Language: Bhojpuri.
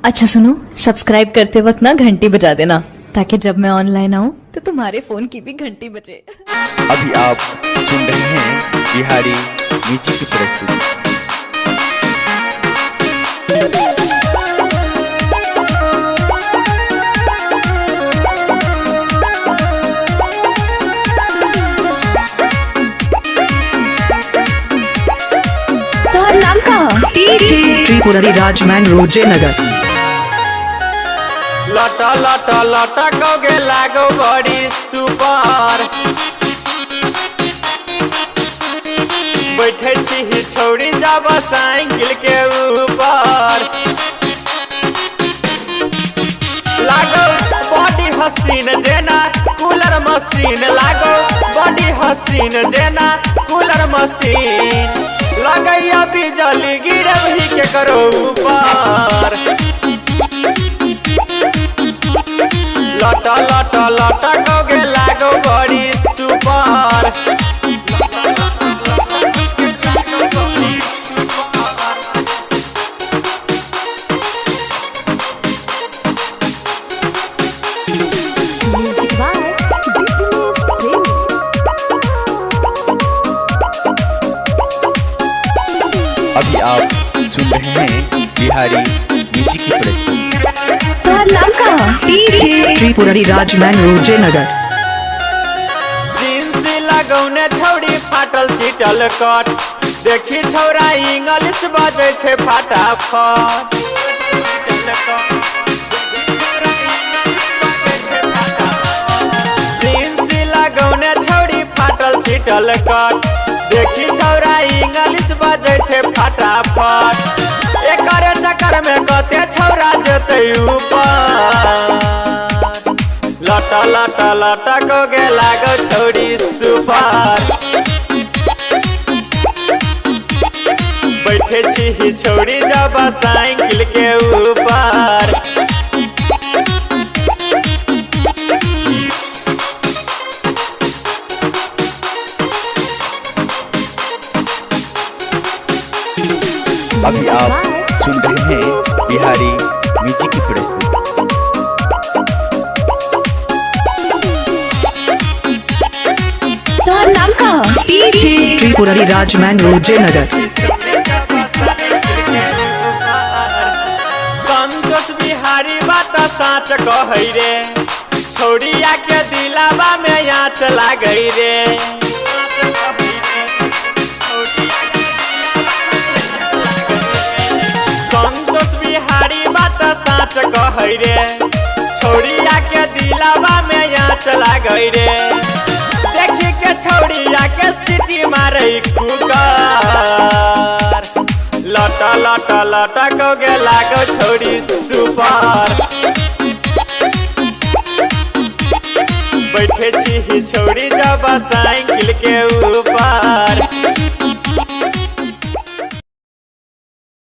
अच्छा सुनो, सब्सक्राइब करते वक्त ना घंटी बजा देना ताकि जब मैं ऑनलाइन आऊँ तो तुम्हारे फोन की भी घंटी बजे। अभी आप सुन रहे हैं बिहारी म्यूजिक की प्रस्तुति। नाम का त्रिपुरारी राजमैन रोजे नगर। लटा लटा लटा कौगे लागो बड़ी सुपर। बैठे छी छौड़ी जब साइकिल के ऊपर। लागो बड़ी हसीन जेना कूलर मशीन। लागो बड़ी हसीन जेना कूलर मशीन। लगैया बिजली गिरे भी के करो ऊपर। लटा लटा लटा कौगे लागो बड़ी सुपर। अभी आप सुन रहे हैं बिहारी म्यूजिक की प्रस्तुति। नाम का त्रिपुरारी राजमैन रोजे नगर। जींस लगौने छौड़ी फाटल चिटल कट। देखी छौरा इंग्लिश बाजे छे फटाफट। जींस लगौने छौड़ी फाटल चिटल कट। देखी छौरा इंग्लिश बाजे छे फटाफट। एकर चक्कर में कते छौरा जते ऊपर। लटा लटा लटा कौगे लागो छौड़ी सुपर। बैठे छी छौड़ी जब साइकिल के ऊपर। अभी आप सुन रहे हैं बिहारी म्यूजिक की प्रस्तुति। नाम का त्रिपुरारी राजमैन रोजे नगर। संतोष बिहारी बात साँच कहै रे। छौड़िया के दिलावा में आँच लागै रे। संतोष बिहारी बात साँच कहै रे। छौड़िया के दिलावा में आँच लागै रे। देखी के छौड़िया के सीटी मारे कुकर। लटा लटा लटा कौगे लागो छौड़ी सुपर। बैठे छी छौड़ी जब साइकिल के ऊपर।